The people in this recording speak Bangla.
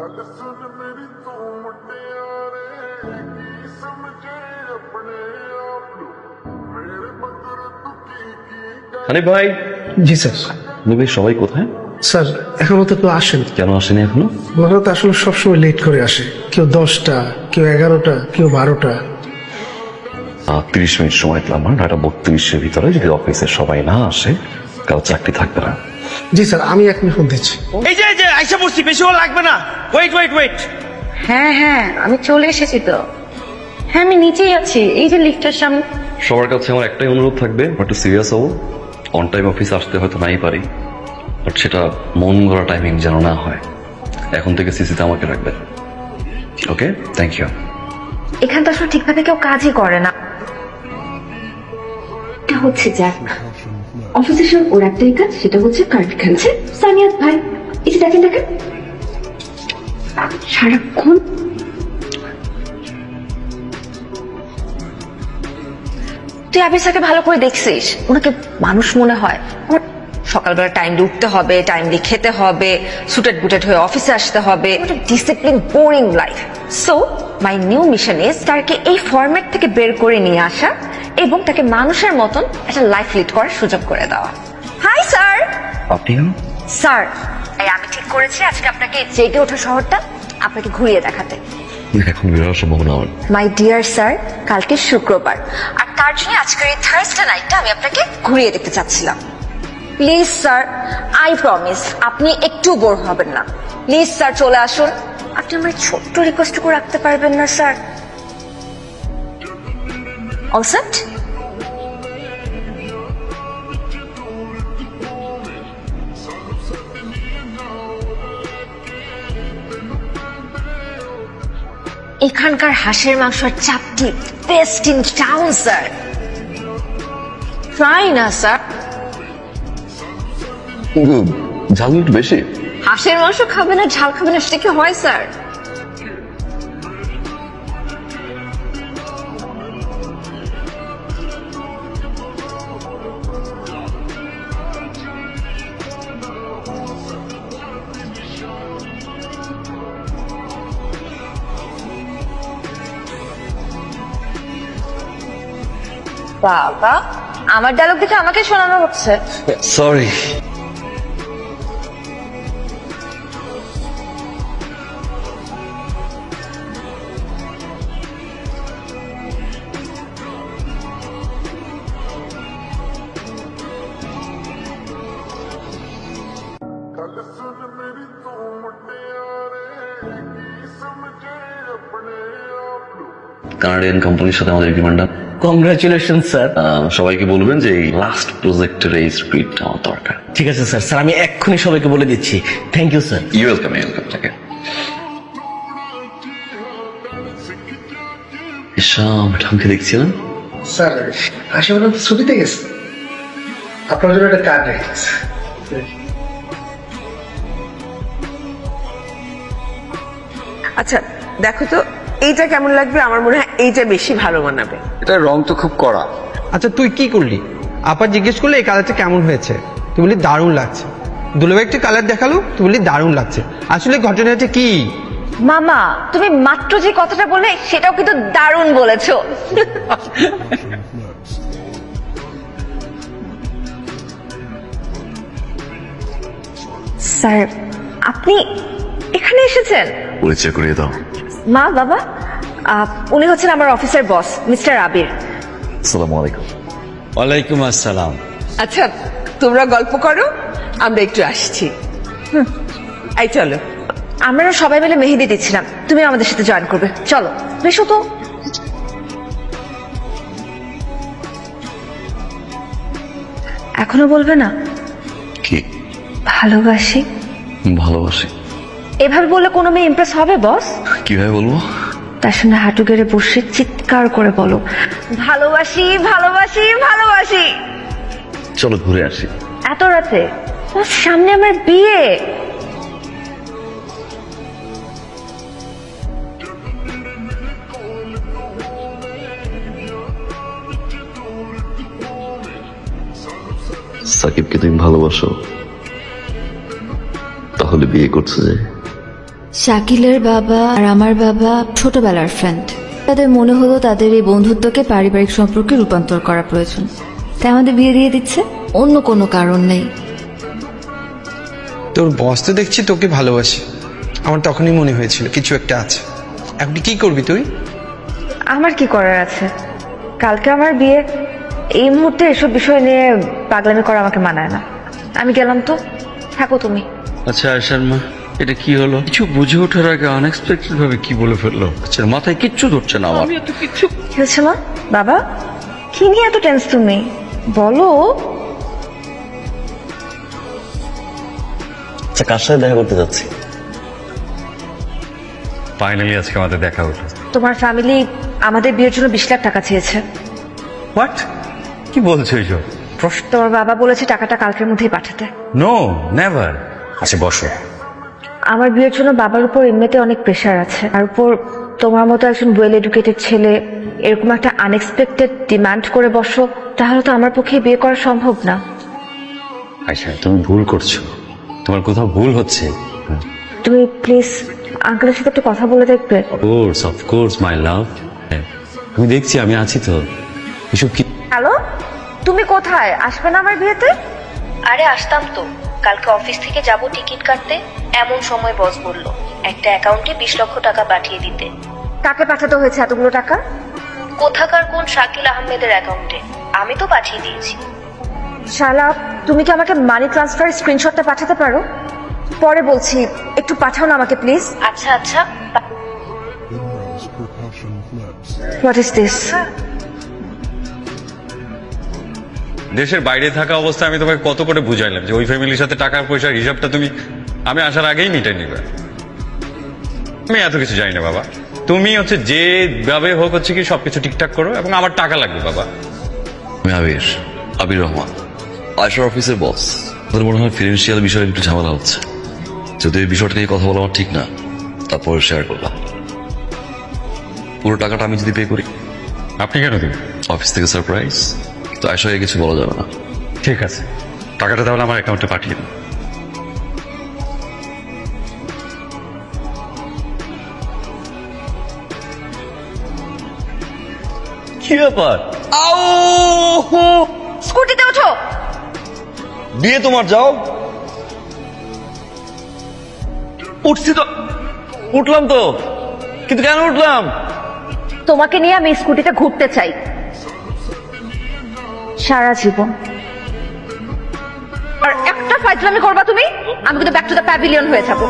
হানিফ ভাই। জি স্যার। হানিফ ভাই সবাই কোথায়? স্যার এখনো তো কেউ আসেন। কেন আসেনি এখনো? ওরা তো আসলে সবসময় লেট করে আসে, কেউ 10টা, কেউ 11টা, কেউ 12টা। 30 মিনিট সময় পেলাম না, 32-এর ভিতরে যদি অফিসে সবাই না আসে কারো চাকরি থাকবে না। জি স্যার, আমি এখনই ফোন দিচ্ছি। এই যে আইসা পড়ছি, বেশি লাগবে না। ওয়েট। হ্যাঁ আমি চলে এসেছি তো। হ্যাঁ আমি নিচেই আছি, এই যে লিফটের সামনে। সবার কাছে আমার একটাই অনুরোধ থাকবে, একটু সিরিয়াস হবো। অন টাইম অফিস আসতে হয়তো নাই পারি, বাট সেটা মন গড়া টাইমিং যেন না হয়। এখন থেকে সিসিতে আমাকে রাখবেন, ওকে? Thank you. এখানে তো আসলে ঠিকভাবে কেউ কাজই করে না। এটা হচ্ছে জ্যাক। অফিসের সব ওর একটাই কাজ, সেটা হচ্ছে কার্ড খেলছে সানিয়াত ভাই। এই যে দেখেন সারাক্ষণ। তুই আবির স্যারকে ভালো করে দেখছিস? ওনাকে মানুষ মনে হয়? সকালবেলা টাইম দিয়ে উঠতে হবে, টাইম দিয়ে খেতে হবে, সুটেড বুটেড হয়ে অফিসে আসতে হবে। Discipline boring life. So my new mission is তাকে এই ফরম্যাট থেকে বের করে নিয়ে আসা এবং তাকে মানুষের মতন একটা লাইফ লিড করার সুযোগ করে দেওয়া। Hi sir. আপনি? স্যার আমি ঠিক করেছি আজকে আপনাকে জেগে ওঠা শহরটা আপনাকে ঘুরিয়ে দেখাতে। এখন বেরোর সম্ভাবনা আমার। মাই ডিয়ার স্যার, কালকে শুক্রবার, আর তার জন্য আজকের এই থার্সডে নাইটটা আমি আপনাকে ঘুরিয়ে দেখতে চাচ্ছিলাম। প্লিজ স্যার, আই প্রমিস আপনি একটু বোর হবেন না। প্লিজ স্যার চলে আসুন। আপনি আমার ছোট্ট রিকোয়েস্ট করে রাখতে পারবেন না স্যার? All set? এখানকার হাঁসের মাংসের চাপটি best in town sir. Try না স্যার। ঝাল একটু বেশি। হাঁসের মাংস খাবে না, ঝাল খাবে না, সেটা কি হয় স্যার? বাবা, আমার ডায়লগ দেখে আমাকে শোনানো হচ্ছে। সরি। কানাডিয়ান কোম্পানির সাথে আমাদের এগ্রিমেন্টটা। Congratulation sir. সবাইকে বলবেন যে এই লাস্ট প্রজেক্টের এই স্ক্রিপ্টটা আমার দরকার। ঠিক আছে স্যার। স্যার আমি এক্ষুনি সবাইকে বলে দিচ্ছি। Thank you sir. You welcome. থাকে ম্যাডামকে দেখছিলাম। স্যার আশি ম্যাডাম তো ছুটিতে গেছে, আপনার জন্য একটা কার্ড রেখেছে। আচ্ছা দেখো তো এইটা কেমন লাগবে? আমার মনে হয় এইটা বেশি ভালো মানাবে। এটা রং তো খুব কড়া। আচ্ছা তুই কি করলি? আপা জিজ্ঞেস করলে এই কালারটা কেমন হয়েছে, তুই বলি দারুণ লাগছে। দুলাভাই একটি কালার দেখালো, তুই বলি দারুণ লাগছে। আসলে ঘটনাটা কি? মামা তুমি মাত্র যে কথাটা বললে সেটাও কিন্তু দারুণ বলেছো। স্যার আপনি এখানে এসেছেন? পরিচয় করিয়ে দাও। মা বাবা, উনি হচ্ছেন আমার অফিসের বস মিস্টার আবির। আসসালামু আলাইকুম। ওয়ালাইকুম আসসালাম। আচ্ছা তোমরা গল্প করো, আমরা একটু আসছি। এই চলো। আমরা সবাই মিলে মেহেদি দিচ্ছিলাম, তুমি আমাদের সাথে জয়েন করবে, চলো। বেশো তো। এখনো বলবে না? কি? ভালোবাসি। ভালোবাসি। এভাবে বললে কোনো মেয়ে ইমপ্রেস হবে বস? কিভাবে বলবো? তার সামনে হাঁটু গেড়ে বসে চিৎকার করে বলো ভালোবাসি ভালোবাসি ভালোবাসি। চলো ঘুরে আসি। এত রাতে? সামনে আমার বিয়ে। সাকিবকে তুমি ভালোবাসো, তাহলে বিয়ে করছো যে? শাকিলের বাবা আর আমার বাবা ছোটবেলার ফ্রেন্ড। তাদের মনে হলো তাদের এই বন্ধুত্বকে পারিবারিক সম্পর্কে রূপান্তর করা প্রয়োজন, তাই আমাদের বিয়ে দিয়ে দিচ্ছে। অন্য কোনো কারণ নেই। তোর বস তো দেখছি তোকে ভালোবাসে, আমার তখনই মনে হয়েছিল কিছু একটা আছে। এখন কি করবি তুই? আমার কি করার আছে? কালকে আমার বিয়ে, এই মুহূর্তে এসব বিষয় নিয়ে পাগলামি করা আমাকে মানায় না। আমি গেলাম তো, থাকো তুমি। আচ্ছা আয়শার মা, এটা কি হলো? কিছু বুঝে ওঠার আগে আনএক্সপেক্টেড ভাবে কি বলে ফেললো? আচ্ছা মাথায় কিচ্ছু ধরছে না আমার। কি হচ্ছে মা? বাবা, কি নিয়ে এত টেন্স তুমি? বলো। আচ্ছা, কার সাথে দেখা করতে যাচ্ছি? ফাইনালি আজকে আমাদের দেখা হলো। তোমার ফ্যামিলি আমাদের বিয়ের জন্য 20 লাখ টাকা চেয়েছে। হোয়াট? কি বলছো এইসব? তোমার বাবা বলেছে টাকাটা কালকের মধ্যেই পাঠাতে। No, never. আচ্ছা বসো। আমার বিয়ের জন্য বাবার উপর এমনিতে অনেক প্রেশার আছে, আর উপর তোমার মতো একজন ওয়েল এডুকেটেড ছেলে এরকম একটা আনএক্সপেক্টেড ডিমান্ড করে বসো, তাহলে তো আমার পক্ষে বিয়ে করা সম্ভব না। আচ্ছা তুমি ভুল করছো, তোমার কোথাও ভুল হচ্ছে। তুমি প্লিজ আঙ্কেলের সাথে একটু কথা বলে দেখবে। অফ কোর্স মাই লাভ। আমি দেখছি, আমি আছি তো। এসব কি? হ্যালো, তুমি কোথায়? আসবে না আমার বিয়েতে? আরে আসতাম তো, কালকে অফিস থেকে যাব টিকিট কাটতে, এমন সময় বস বলল একটা অ্যাকাউন্টে 20 লক্ষ টাকা পাঠিয়ে দিতে। কাকে পাঠাতে হয়েছে এতগুলো টাকা? কোথাকার কোন শাকিল আহমেদের অ্যাকাউন্টে, আমি তো পাঠিয়ে দিয়েছি। শালা, তুমি কি আমাকে মানি ট্রান্সফার স্ক্রিনশটটা পাঠাতে পারো? পরে বলছি, একটু পাঠাও না আমাকে প্লিজ। আচ্ছা আচ্ছা। What is this? দেশের বাইরে থাকা অবস্থায় আমি তোমাকে কত করে বুঝাইলাম যে ওই ফ্যামিলির সাথে টাকা পয়সার হিসাবটা তুমি আমি আসার আগেই মিটাই নিবে। আমি এত কিছু জানি না বাবা। তুমি হচ্ছে যেভাবে হোক হচ্ছে কি সবকিছু ঠিকঠাক করো, এবং আমার টাকা লাগবে বাবা। আমি আবির রহমান, আয়শার অফিসের বস। তাদের মনে হয় ফিনান্সিয়াল বিষয়ে একটু ঝামেলা হচ্ছে। যদি এই বিষয়টা নিয়ে কথা বলা আমার ঠিক না, তারপরে শেয়ার করলাম। পুরো টাকাটা আমি যদি পে করি। আপনি কেন দিন? অফিস থেকে সারপ্রাইজ তো, আয়শাকে কিছু বলা যাবে না। ঠিক আছে, টাকাটা তাহলে আমার অ্যাকাউন্টে পাঠিয়ে দিন। কি ব্যাপার? স্কুটিতে ওঠো। বিয়ে তোমার, যাও। উঠছি তো, উঠলাম তো, কিন্তু কেন উঠলাম? তোমাকে নিয়ে আমি স্কুটিতে ঘুরতে চাই সারা জীবন। আর একটা ফাইজলামি করবা তুমি, আমি কিন্তু ব্যাক টু দ্য প্যাভিলিয়ন হয়ে যাবো।